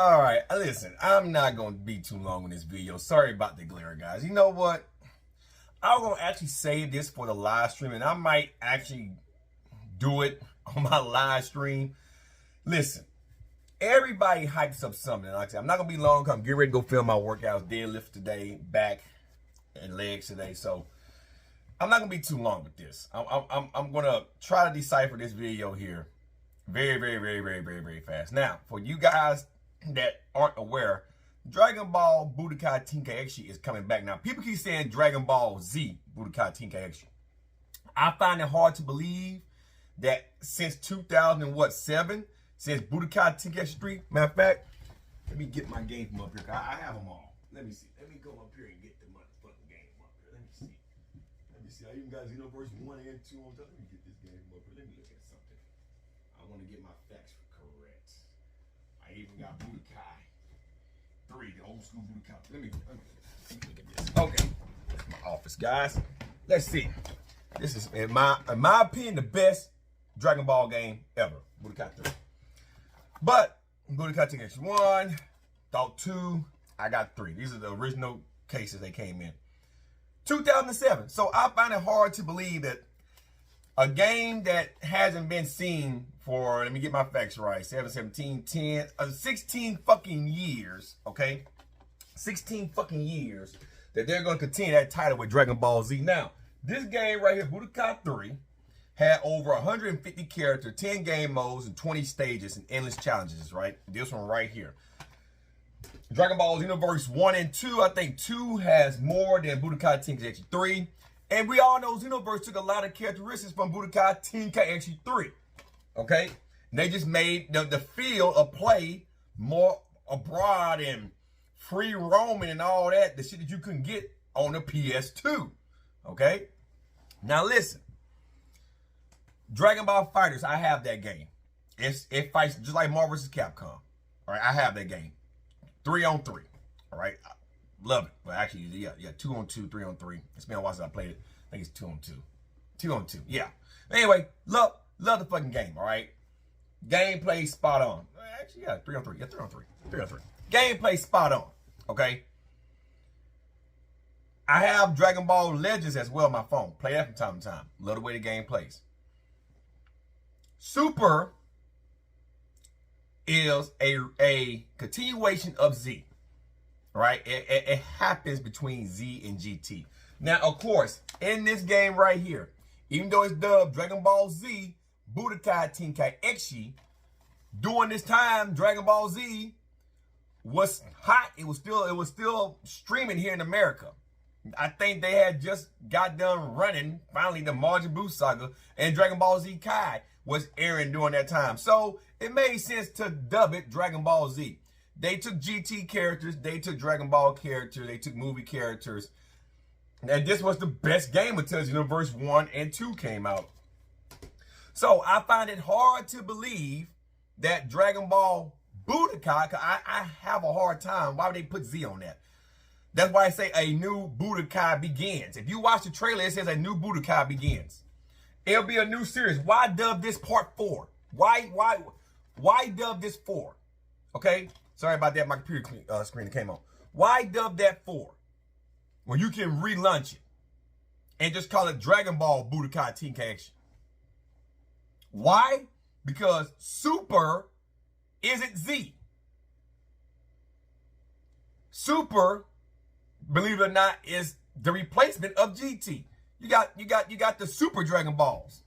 All right, listen, I'm not going to be too long in this video. Sorry about the glare, guys. You know what? I'm going to actually save this for the live stream, and I might actually do it on my live stream. Listen, everybody hypes up something. Like I said, I'm not going to be long because I'm getting ready to go film my workouts, deadlift today, back and legs today. So I'm not going to be too long with this. I'm going to try to decipher this video here very fast. Now, for you guys that aren't aware, Dragon Ball Budokai Tenkaichi is coming back. Now, people keep saying Dragon Ball Z Budokai Tenkaichi. I find it hard to believe that since 2007, since Budokai Tenkaichi 3, matter of fact, let me get my game from up here. I have them all. Let me see. Let me go up here and get the motherfucking game from up here. Let me see. Let me see. I even got Xenoverse 1 and 2 on top. Let me get this game from up here. Let me look at something. I want to get my facts correct. I even got Budokai 3, the old school Budokai. Let me look at this. Okay, that's my office, guys. Let's see. This is, in my opinion, the best Dragon Ball game ever. Budokai 3. But Budokai Tenkaichi 1, thought 2, I got 3. These are the original cases they came in. 2007. So I find it hard to believe that a game that hasn't been seen for, let me get my facts right, 7, 17, 10, 16 fucking years, okay? 16 fucking years that they're going to continue that title with Dragon Ball Z. Now, this game right here, Budokai 3, had over 150 characters, 10 game modes, and 20 stages and endless challenges, right? This one right here. Dragon Ball Xenoverse 1 and 2, I think 2 has more than Budokai Tenkaichi 3. And we all know Xenoverse took a lot of characteristics from Budokai Tenkaichi 3. Okay? And they just made the field of play more abroad and free roaming and all that. The shit that you couldn't get on the PS2. Okay? Now listen. Dragon Ball FighterZ, I have that game. It fights just like Marvel vs. Capcom. All right? I have that game. 3-on-3. All right? Love it. Well, actually, yeah, 2-on-2, 3-on-3. It's been a while since I played it. I think it's 2-on-2. 2-on-2, yeah. Anyway, love the fucking game, all right? Gameplay spot on. Actually, yeah, 3-on-3. Yeah, 3-on-3. 3-on-3. Gameplay spot on, okay? I have Dragon Ball Legends as well on my phone. Play that from time to time. Love the way the game plays. Super is a continuation of Z. Right? It happens between Z and GT. Now, of course, in this game right here, even though it's dubbed Dragon Ball Z, Budokai Tenkaichi, during this time, Dragon Ball Z was hot. It was still streaming here in America. I think they had just got done running, finally, the Majin Buu saga, and Dragon Ball Z Kai was airing during that time. So it made sense to dub it Dragon Ball Z. They took GT characters, they took Dragon Ball characters, they took movie characters. And this was the best game until Xenoverse 1 and 2 came out. So I find it hard to believe that Dragon Ball Budokai, because I have a hard time. Why would they put Z on that? That's why I say a new Budokai begins. If you watch the trailer, it says a new Budokai begins. It'll be a new series. Why dub this part 4? Why dub this 4? Okay? Sorry about that, my computer screen came on. Why dub that 4? When you can relaunch it and just call it Dragon Ball Budokai Tenkaichi. Why? Because Super isn't Z. Super, believe it or not, is the replacement of GT. You got the Super Dragon Balls.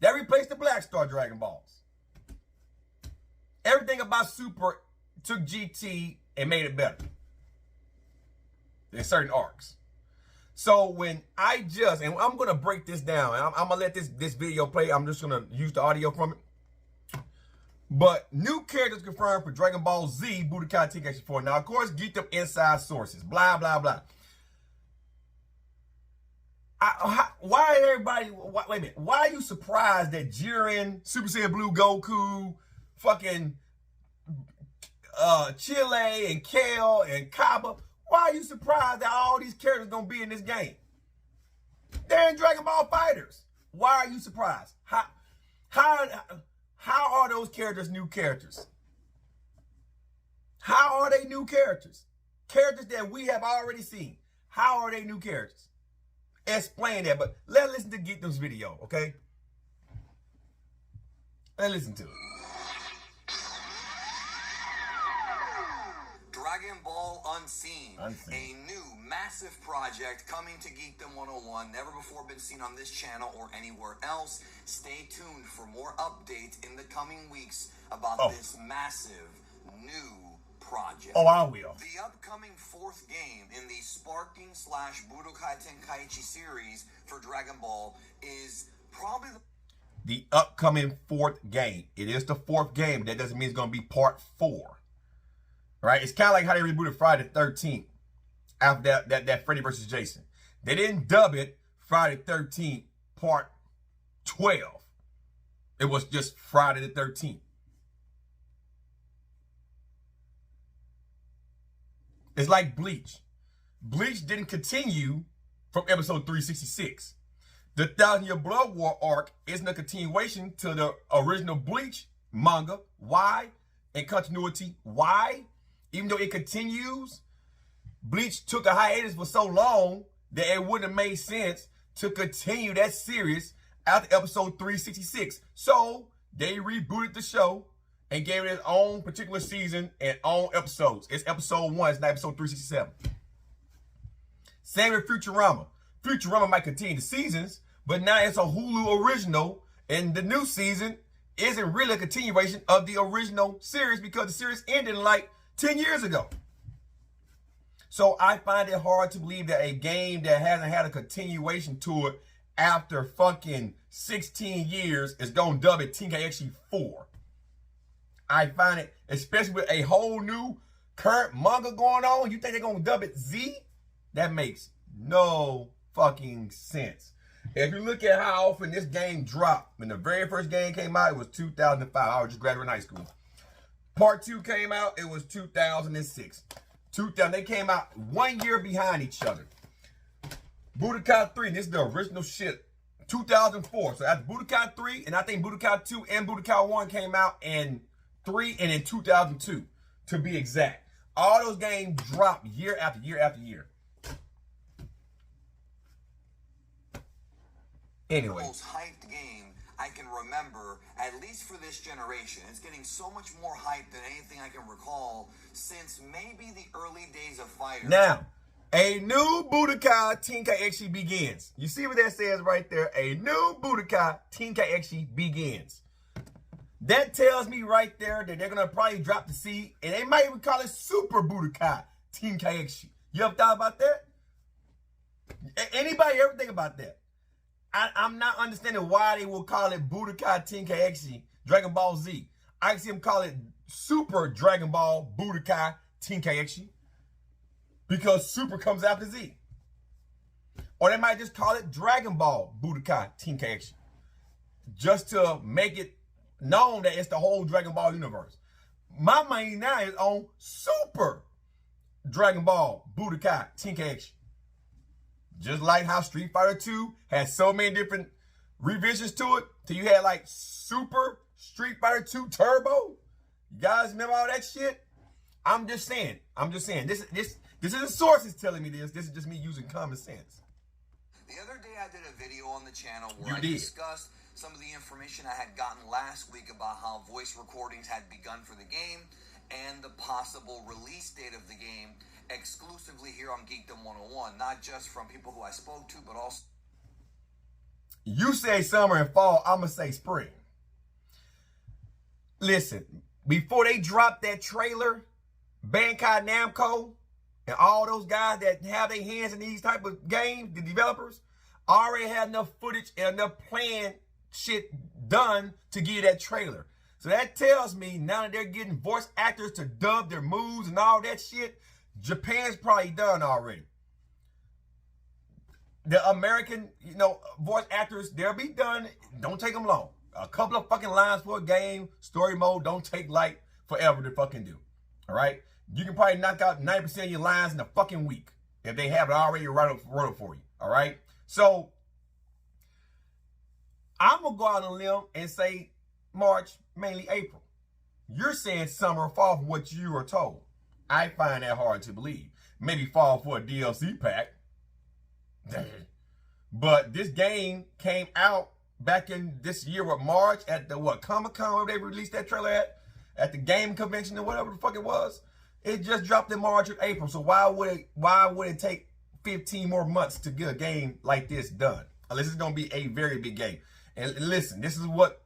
That replaced the Black Star Dragon Balls. Everything about Super took GT and made it better in certain arcs. So when and I'm going to break this down, and I'm going to let this video play. I'm just going to use the audio from it. But new characters confirmed for Dragon Ball Z Budokai Tenkaichi 4. Now, of course, Geekdom inside sources. Blah, blah, blah. Why everybody, wait a minute. Why are you surprised that Jiren, Super Saiyan Blue Goku, fucking Chile and Kale and Kaba, why are you surprised that all these characters gonna be in this game? They're in Dragon Ball FighterZ. Why are you surprised? How are those characters new characters? they new characters? Characters that we have already seen. How are they new characters? Explain that, but let's listen to Geekdom's video, okay? Let's listen to it. Dragon Ball Unseen, a new massive project coming to Geekdom 101, never before been seen on this channel or anywhere else. Stay tuned for more updates in the coming weeks about this massive new project. Oh, I will. The upcoming 4th game in the Sparking / Budokai Tenkaichi series for Dragon Ball is probably the upcoming 4th game. It is the 4th game. That doesn't mean it's going to be part 4. Right? It's kind of like how they rebooted Friday the 13th after that Freddy vs. Jason. They didn't dub it Friday the 13th part 12. It was just Friday the 13th. It's like Bleach. Bleach didn't continue from episode 366. The 1,000-Year Blood War arc isn't a continuation to the original Bleach manga. Why? And continuity. Why? Even though it continues, Bleach took a hiatus for so long that it wouldn't have made sense to continue that series after episode 366. So they rebooted the show and gave it its own particular season and own episodes. It's episode 1, it's not episode 367. Same with Futurama. Futurama might continue the seasons, but now it's a Hulu original, and the new season isn't really a continuation of the original series because the series ended like 10 years ago. So I find it hard to believe that a game that hasn't had a continuation to it after fucking 16 years is going to dub it Tenkaichi 4. I find it, especially with a whole new current manga going on, you think they're going to dub it Z? That makes no fucking sense. If you look at how often this game dropped, when the very first game came out, it was 2005. I was just graduating high school. Part 2 came out, it was 2006. They came out 1 year behind each other. Budokai 3, this is the original shit, 2004. So after Budokai 3, and I think Budokai 2 and Budokai 1 came out in 3 and in 2002, to be exact. All those games dropped year after year after year. Anyway. The most hyped game I can remember, at least for this generation. It's getting so much more hype than anything I can recall since maybe the early days of Fighter. Now, a new Budokai Tenkaichi begins. You see what that says right there? A new Budokai Tenkaichi begins. That tells me right there that they're going to probably drop the C, and they might even call it Super Budokai Tenkaichi. You ever thought about that? Anybody ever think about that? I'm not understanding why they will call it Budokai Tenkaichi Dragon Ball Z. I can see them call it Super Dragon Ball Budokai Tenkaichi because Super comes after Z. Or they might just call it Dragon Ball Budokai Tenkaichi just to make it known that it's the whole Dragon Ball universe. My mind now is on Super Dragon Ball Budokai Tenkaichi. Just like how Street Fighter 2 has so many different revisions to it, till you had like Super Street Fighter 2 Turbo. You guys remember all that shit? I'm just saying. This isn't sources telling me this. This is just me using common sense. The other day I did a video on the channel where I discussed some of the information I had gotten last week about how voice recordings had begun for the game and the possible release date of the game exclusively here on Geekdom 101, not just from people who I spoke to, but also... You say summer and fall, I'm going to say spring. Listen, before they dropped that trailer, Bandai Namco and all those guys that have their hands in these type of games, the developers, already had enough footage and enough plan shit done to give you that trailer. So that tells me now that they're getting voice actors to dub their moves and all that shit, Japan's probably done already. The American, voice actors, they'll be done. Don't take them long. A couple of fucking lines for a game, story mode, don't take like forever to fucking do. All right? You can probably knock out 90% of your lines in a fucking week if they have it already wrote up for you. All right? So, I'm going to go out on a limb and say March, mainly April. You're saying summer or fall from what you were told. I find that hard to believe. Maybe fall for a DLC pack. But this game came out back in this year of March at the Comic-Con where they released that trailer at the game convention or whatever the fuck it was. It just dropped in March or April. So why would it take 15 more months to get a game like this done? Unless it's gonna be a very big game. And listen, this is what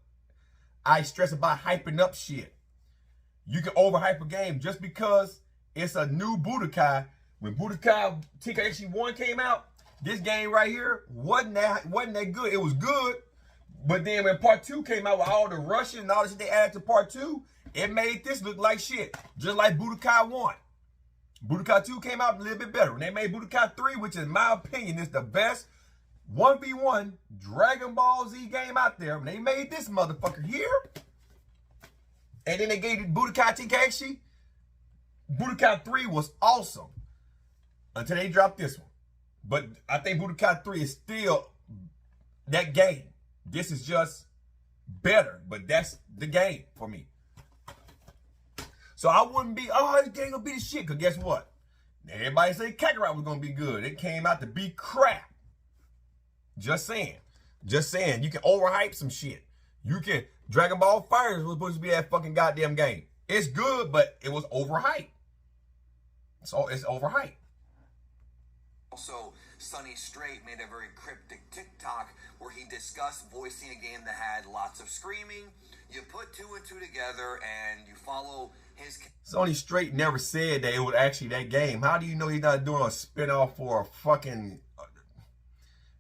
I stress about hyping up shit. You can overhype a game just because it's a new Budokai. When Budokai Tenkaichi 1 came out, this game right here wasn't that good. It was good, but then when part 2 came out with all the Russian and all the shit they added to part 2, it made this look like shit. Just like Budokai 1. Budokai 2 came out a little bit better. When they made Budokai 3, which in my opinion is the best 1v1 Dragon Ball Z game out there, when they made this motherfucker here, and then they gave it Budokai Tenkaichi, Budokai 3 was awesome until they dropped this one. But I think Budokai 3 is still that game. This is just better, but that's the game for me. So I wouldn't be, oh, this game gonna be the shit, because guess what? Everybody say Kakarot was gonna be good. It came out to be crap. Just saying. Just saying. You can overhype some shit. You can, Dragon Ball FighterZ was supposed to be that fucking goddamn game. It's good, but it was overhyped. So it's overhyped. Also, Sonny Strait made a very cryptic TikTok where he discussed voicing a game that had lots of screaming. You put 2 and 2 together and you follow his... Sonny Strait never said that it was actually that game. How do you know he's not doing a spinoff for a fucking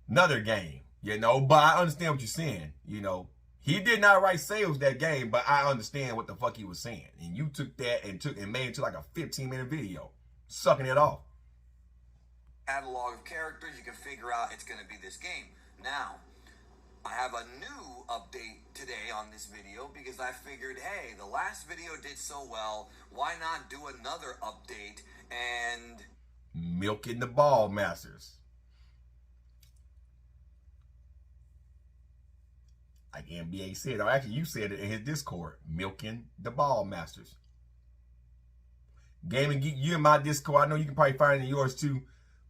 another game? You know, but I understand what you're saying. You know, he did not write sales that game, but I understand what the fuck he was saying. And you took that and made it to like a 15-minute video, sucking it off. Catalog of characters, you can figure out it's going to be this game. Now, I have a new update today on this video because I figured, hey, the last video did so well, why not do another update and... Milking the ball masters. Like NBA said, or actually you said it in his Discord, milking the ball masters. Gaming Geek, you in my Discord, I know you can probably find it in yours too.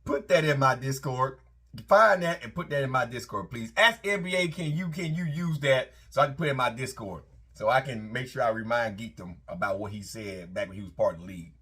Put that in my Discord. Find that and put that in my Discord, please. Ask NBA, can you use that so I can put it in my Discord, so I can make sure I remind Geekdom about what he said back when he was part of the league.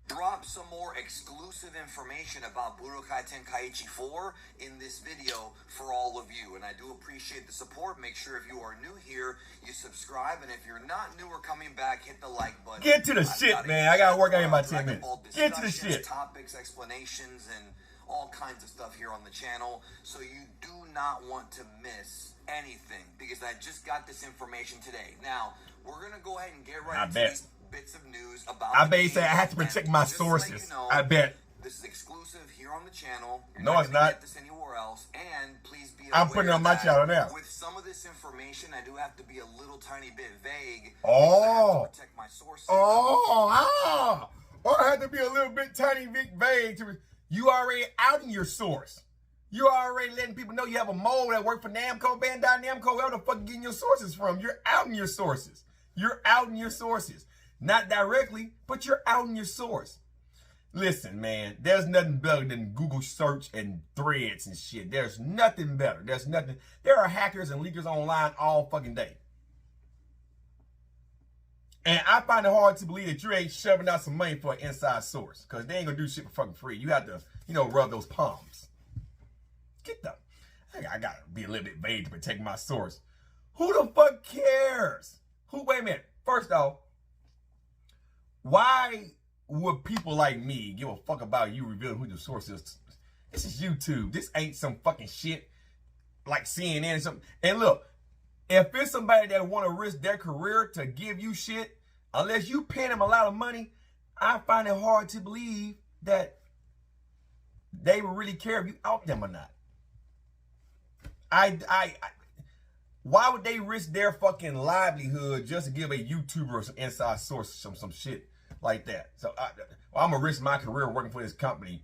Drop some more exclusive information about Budokai Tenkaichi 4 in this video for all of you. And I do appreciate the support. Make sure if you are new here, you subscribe. And if you're not new or coming back, hit the like button. Get to the shit, man. I gotta work out in my 10 minutes. Get to the shit. Topics, explanations, and all kinds of stuff here on the channel. So you do not want to miss anything, because I just got this information today. Now, we're going to go ahead and get right into these bits of news about I bet you say I have to protect my sources. You know, I bet. This is exclusive here on the channel. You're no, it's not. Get this anywhere else. And please be aware I'm putting it on my channel now. With some of this information, I do have to be a little tiny bit vague. Oh. I have to protect my sources. Oh, or I have to be a little bit tiny bit vague. You already outing your source. You already letting people know you have a mole that work for Namco, Bandai Namco, where the fuck you getting your sources from. You're outing your sources. You're outing your sources. Not directly, but you're outing your source. Listen, man, there's nothing better than Google search and threads and shit. There's nothing better. There's nothing. There are hackers and leakers online all fucking day. And I find it hard to believe that you ain't shoving out some money for an inside source, because they ain't gonna do shit for fucking free. You have to, you know, rub those palms. Get the, I gotta be a little bit vague to protect my source. Who the fuck cares? Wait a minute. First off, why would people like me give a fuck about you revealing who the source is? This is YouTube. This ain't some fucking shit like CNN or something. And look, if it's somebody that want to risk their career to give you shit, unless you pay them a lot of money, I find it hard to believe that they would really care if you out them or not. Why would they risk their fucking livelihood just to give a YouTuber some inside source, some shit like that? So I'm gonna risk my career working for this company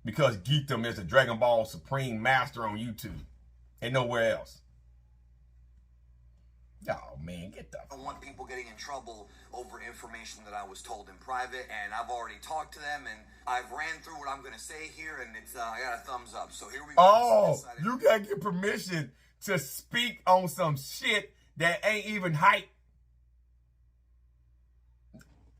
because Geekdom is the Dragon Ball Supreme Master on YouTube and nowhere else. Oh, man, get the... I don't want people getting in trouble over information that I was told in private, and I've already talked to them, and I've ran through what I'm going to say here, and it's I got a thumbs up. So here we go. Oh, you got to get permission to speak on some shit that ain't even hype.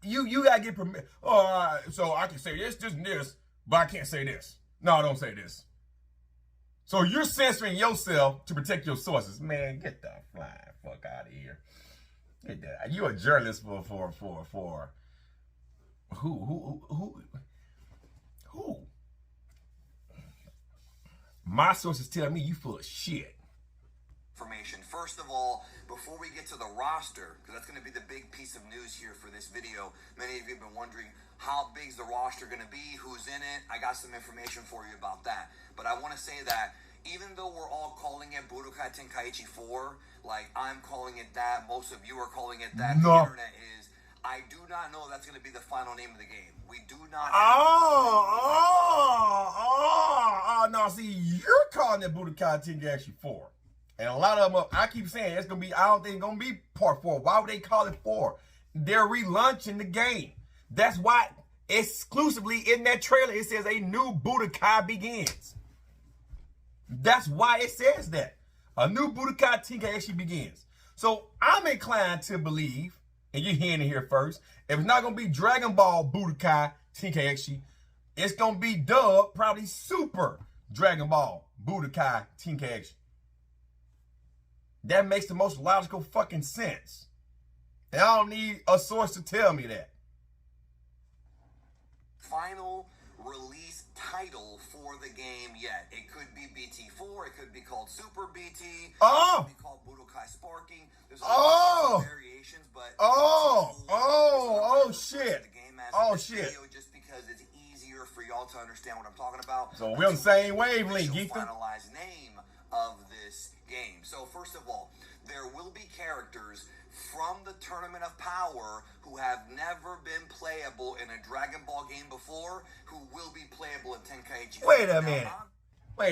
You got to get permission. Oh, so I can say this, and this, but I can't say this. No, don't say this. So you're censoring yourself to protect your sources. Man, get the flying fuck out of here. Get that. You a journalist for who? My sources tell me you full of shit. Information. First of all, before we get to the roster, because that's going to be the big piece of news here for this video, many of you have been wondering how big's the roster going to be, who's in it. I got some information for you about that. But I want to say that even though we're all calling it Budokai Tenkaichi 4, like I'm calling it that, most of you are calling it that, no. The internet is, I do not know that's going to be the final name of the game. We do not no, see, you're calling it Budokai Tenkaichi 4. And a lot of them, I keep saying, it's going to be, I don't think it's going to be part 4. Why would they call it 4? They're relaunching the game. That's why exclusively in that trailer, it says a new Budokai begins. That's why it says that. A new Budokai Tenkaichi begins. So I'm inclined to believe, and you're hearing it here first, if it's not going to be Dragon Ball Budokai Tenkaichi, it's going to be dubbed probably Super Dragon Ball Budokai Tenkaichi. That makes the most logical fucking sense. And I don't need a source to tell me that. Final release title for the game yet. It could be BT4, it could be called Super BT, it could be called Budokai Sparking. There's a lot of variations, but shit. The game as shit. Video just because it's easier for y'all to understand what I'm talking about. So we're on the same wavelength, Geekdom. Finalized name of this game. So first of all, there will be characters from the Tournament of Power who have never been playable in a Dragon Ball game before, who will be playable in Tenkaichi. Wait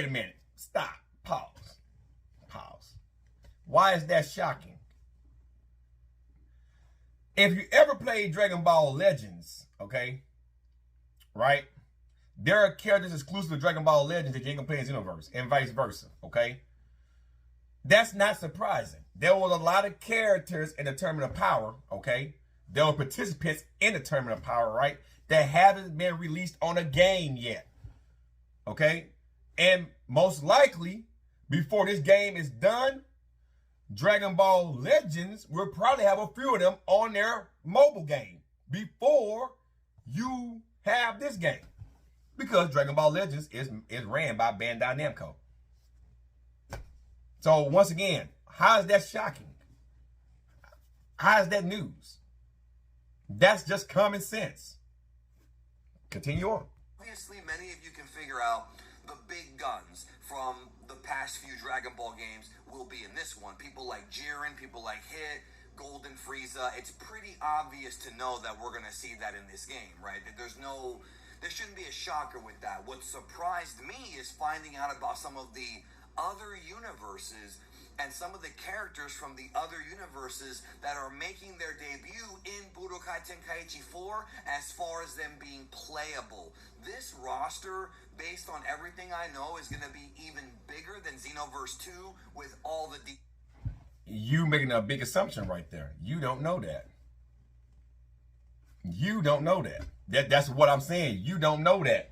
a minute. Stop. Pause. Why is that shocking? If you ever played Dragon Ball Legends, okay, right? There are characters exclusive to Dragon Ball Legends that you ain't gonna play in Xenoverse, and vice versa, okay? That's not surprising. There were a lot of characters in the Tournament of Power, okay? There were participants in the Tournament of Power, right? That haven't been released on a game yet, okay? And most likely, before this game is done, Dragon Ball Legends will probably have a few of them on their mobile game before you have this game. Because Dragon Ball Legends is ran by Bandai Namco. So once again, how is that shocking? How is that news? That's just common sense. Continue on. Obviously, many of you can figure out the big guns from the past few Dragon Ball games will be in this one. People like Jiren, people like Hit, Golden Frieza. It's pretty obvious to know that we're going to see that in this game, right? There shouldn't be a shocker with that. What surprised me is finding out about some of the other universes and some of the characters from the other universes that are making their debut in Budokai Tenkaichi 4 as far as them being playable. This roster, based on everything I know, is going to be even bigger than Xenoverse 2 with all the... You making a big assumption right there. You don't know that. You don't know that. That's what I'm saying. You don't know that.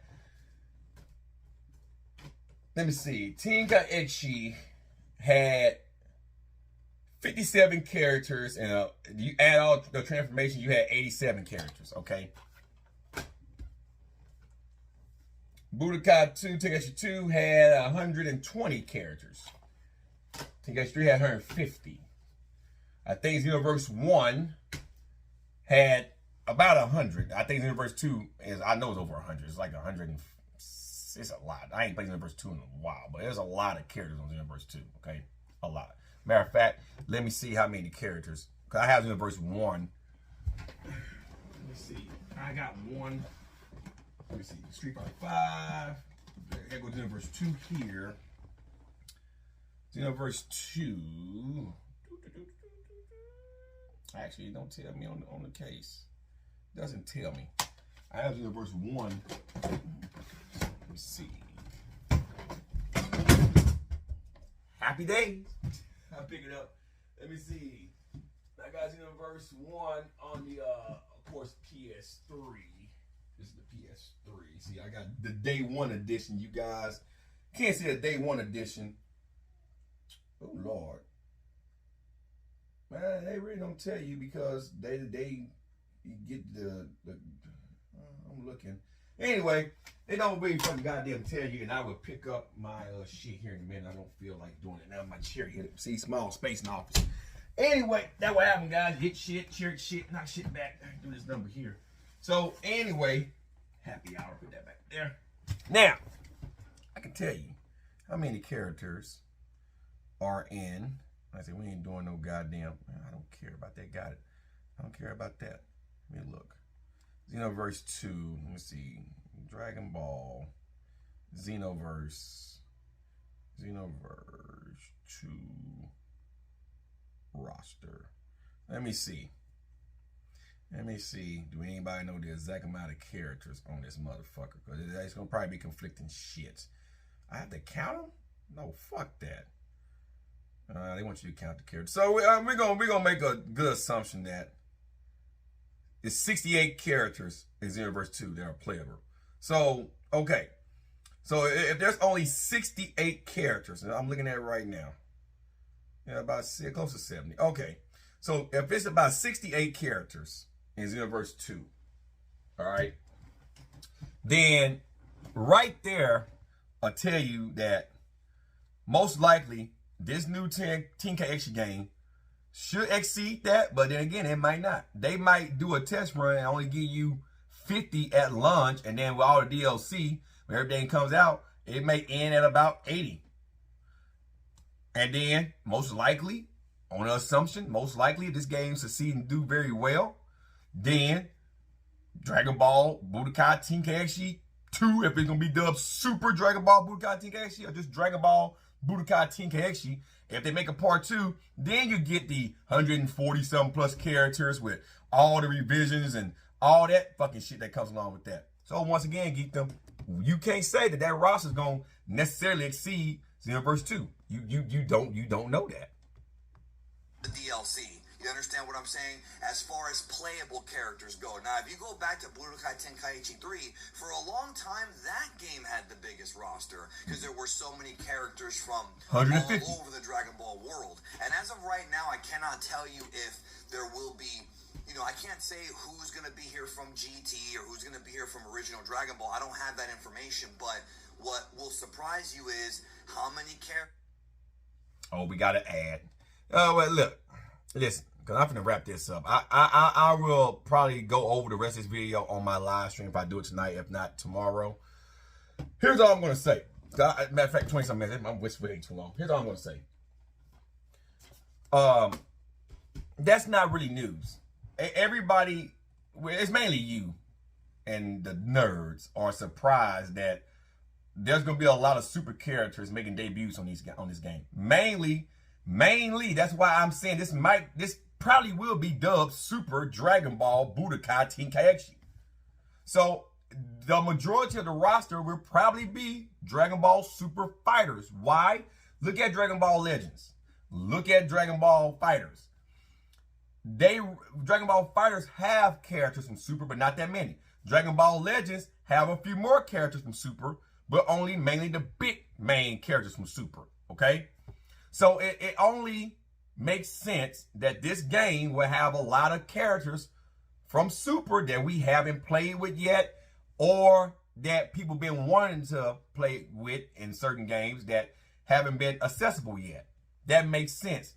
Let me see. Tenkaichi had 57 characters, and you add all the transformation, you had 87 characters, okay? Budokai Tenkaichi 2 had 120 characters. Tenkaichi 3 had 150. I think Xenoverse 1 had about 100. I think Xenoverse 2 is, I know it's over 100. It's like 100 and it's a lot. I ain't played Xenoverse 2 in a while, but there's a lot of characters on Xenoverse 2, okay? A lot. Matter of fact, let me see how many characters. Because I have Xenoverse 1. Let me see. I got 1. Let me see. Street Fighter 5. There goes Xenoverse 2 here. Xenoverse 2. Actually, it don't tell me on the case. It doesn't tell me. I have Universe 1. Let me see. Happy days. I pick it up. Let me see. I got Universe 1 on the, of course, PS3. This is the PS3. See, I got the Day 1 edition. You guys can't see the Day 1 edition. Oh, Lord. Man, they really don't tell you because they get the I'm looking. Anyway, they don't really fucking goddamn tell you, and I will pick up my shit here in a minute. I don't feel like doing it now. My chair here. See, small space in the office. Anyway, that's what happened, guys. Hit shit, chair shit, knock shit back. Do this number here. So anyway, happy hour. Put that back there. Now, I can tell you how many characters are in. I said we ain't doing no goddamn. I don't care about that. Got it. I don't care about that. Let me look. Xenoverse 2. Let me see. Dragon Ball. Xenoverse 2 roster. Let me see. Do anybody know the exact amount of characters on this motherfucker? Because it's gonna probably be conflicting shit. I have to count them? No, fuck that. They want you to count the characters. So we're gonna make a good assumption that it's 68 characters in Xenoverse 2 that are playable. So, okay. So if there's only 68 characters, and I'm looking at it right now. Yeah, about close to 70. Okay. So if it's about 68 characters in Xenoverse 2, all right, then right there, I'll tell you that most likely this new Tenkaichi game should exceed that, but then again, it might not. They might do a test run and only give you 50 at launch, and then with all the DLC, when everything comes out, it may end at about 80. And then, most likely, on the assumption, most likely, if this game succeeds and do very well, then Dragon Ball Budokai Tenkaichi 2, if it's going to be dubbed Super Dragon Ball Budokai Tenkaichi, or just Dragon Ball Budokai Tenkaichi, if they make a part 2, then you get the 140-something plus characters with all the revisions and all that fucking shit that comes along with that. So once again, Geekdom, you can't say that roster is going to necessarily exceed Xenoverse 2. You don't know that. The DLC. You understand what I'm saying? As far as playable characters go. Now, if you go back to Budokai Tenkaichi 3, for a long time, that game had the biggest roster because there were so many characters from all over the Dragon Ball world. And as of right now, I cannot tell you if there will be, I can't say who's going to be here from GT or who's going to be here from original Dragon Ball. I don't have that information, but what will surprise you is how many characters. Oh, we got to add. Oh, well, look, listen. Because I'm going to wrap this up. I will probably go over the rest of this video on my live stream if I do it tonight, if not tomorrow. Here's all I'm going to say. Matter of fact, 20-something minutes. I'm whispering too long. Here's all I'm going to say. That's not really news. Everybody, it's mainly you and the nerds, are surprised that there's going to be a lot of super characters making debuts on this game. Mainly, that's why I'm saying this probably will be dubbed Super Dragon Ball Budokai Tenkaichi. So the majority of the roster will probably be Dragon Ball Super Fighters. Why? Look at Dragon Ball Legends. Look at Dragon Ball Fighters. Dragon Ball Fighters have characters from Super, but not that many. Dragon Ball Legends have a few more characters from Super, but mainly the big main characters from Super. Okay? So it only makes sense that this game will have a lot of characters from Super that we haven't played with yet, or that people been wanting to play with in certain games that haven't been accessible yet. That makes sense.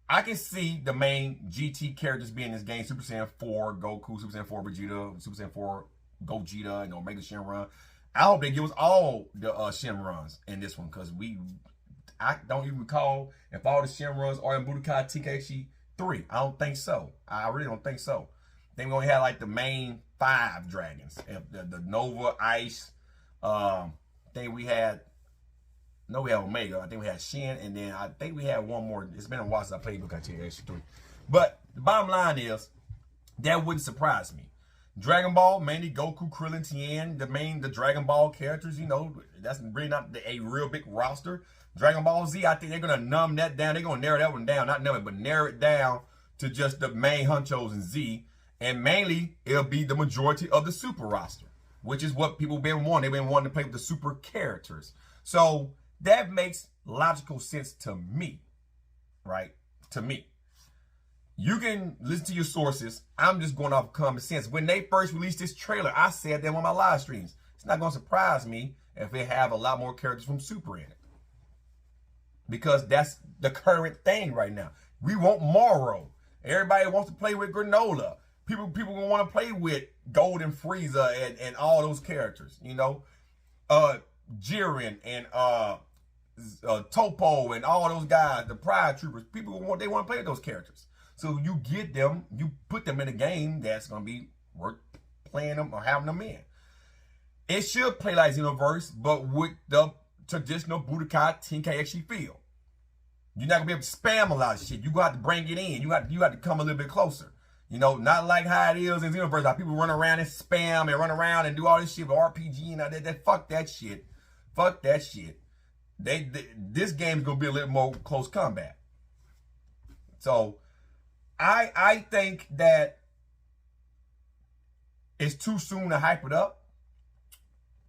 I can see the main GT characters being in this game: Super Saiyan 4 Goku, Super Saiyan 4 Vegeta, Super Saiyan 4 Gogeta, and Omega Shenron. I hope they give us all the Shenrons in this one, because I don't even recall if all the Shenrons are in Budokai Tenkaichi 3. I don't think so. I really don't think so. I think we only had like the main 5 dragons. The Nova, Ice. I think we had Omega. I think we had Shen, and then I think we had one more. It's been a while since I played Budokai Tenkaichi 3. But the bottom line is, that wouldn't surprise me. Dragon Ball, mainly Goku, Krillin, Tien, the Dragon Ball characters, you know, that's really not a real big roster. Dragon Ball Z, I think they're going to numb that down. They're going to narrow that one down. Not numb it, but narrow it down to just the main honchos in Z. And mainly, it'll be the majority of the super roster, which is what people have been wanting. They've been wanting to play with the super characters. So that makes logical sense to me, right? To me. You can listen to your sources. I'm just going off common sense. When they first released this trailer, I said them on my live streams. It's not going to surprise me if they have a lot more characters from Super in it. Because that's the current thing right now. We want Moro. Everybody wants to play with Granola. People gonna want to play with Golden Frieza and all those characters. You know, Jiren and Topo and all those guys, the Pride Troopers. People want to play with those characters. So you get them, you put them in a game that's gonna be worth playing them or having them in. It should play like Xenoverse, but with the traditional Budokai Tenkaichi feel. You're not gonna be able to spam a lot of shit. You got to bring it in. You got to come a little bit closer. You know, not like how it is in Xenoverse. How people run around and spam and run around and do all this shit with RPG and all that. Fuck that shit. Fuck that shit. This game's gonna be a little more close combat. So I think that it's too soon to hype it up.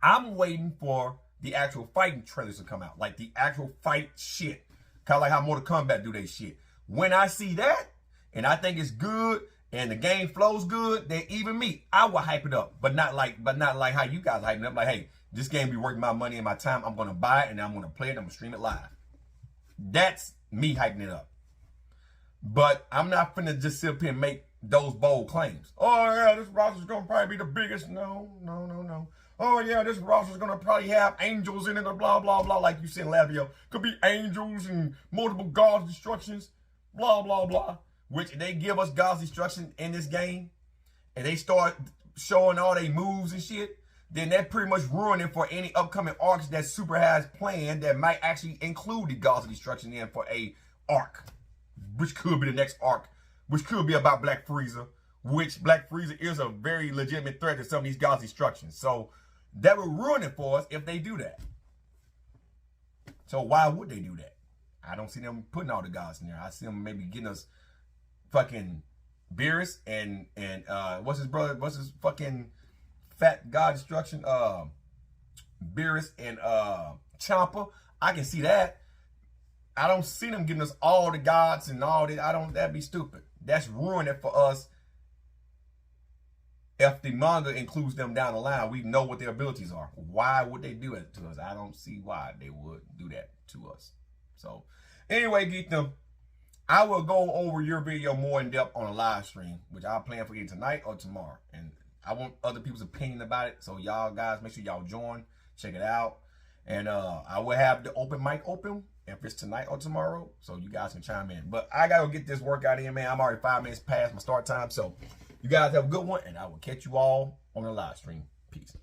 I'm waiting for the actual fighting trailers to come out. Like the actual fight shit. Kind of like how Mortal Kombat do their shit. When I see that, and I think it's good, and the game flows good, then even me, I will hype it up. But not like how you guys hyping it up. Like, hey, this game be worth my money and my time. I'm gonna buy it and I'm gonna play it. I'm gonna stream it live. That's me hyping it up. But I'm not finna just sit up here and make those bold claims. Oh yeah, this roster's gonna probably be the biggest. No. Oh yeah, this roster's gonna probably have angels in it or blah blah blah. Like you said in last video, could be angels and multiple gods destructions, blah blah blah. Which they give us gods destruction in this game, and they start showing all their moves and shit. Then that pretty much ruining for any upcoming arcs that Super has planned that might actually include the gods of destruction in for a arc. Which could be the next arc, which could be about Black Frieza, which Black Frieza is a very legitimate threat to some of these gods' destructions. So that would ruin it for us if they do that. So why would they do that? I don't see them putting all the gods in there. I see them maybe getting us fucking Beerus and what's his fucking fat god destruction? Beerus and Champa. I can see that. I don't see them giving us all the gods and all that. That'd be stupid. That's ruining it for us. If the manga includes them down the line, we know what their abilities are. Why would they do it to us? I don't see why they would do that to us. So, anyway, Geekdom, I will go over your video more in depth on a live stream, which I'll plan for either tonight or tomorrow. And I want other people's opinion about it. So, y'all guys, make sure y'all join. Check it out. And I will have the open mic open if it's tonight or tomorrow, so you guys can chime in. But I gotta get this workout in, man. I'm already 5 minutes past my start time, so you guys have a good one, and I will catch you all on the live stream. Peace.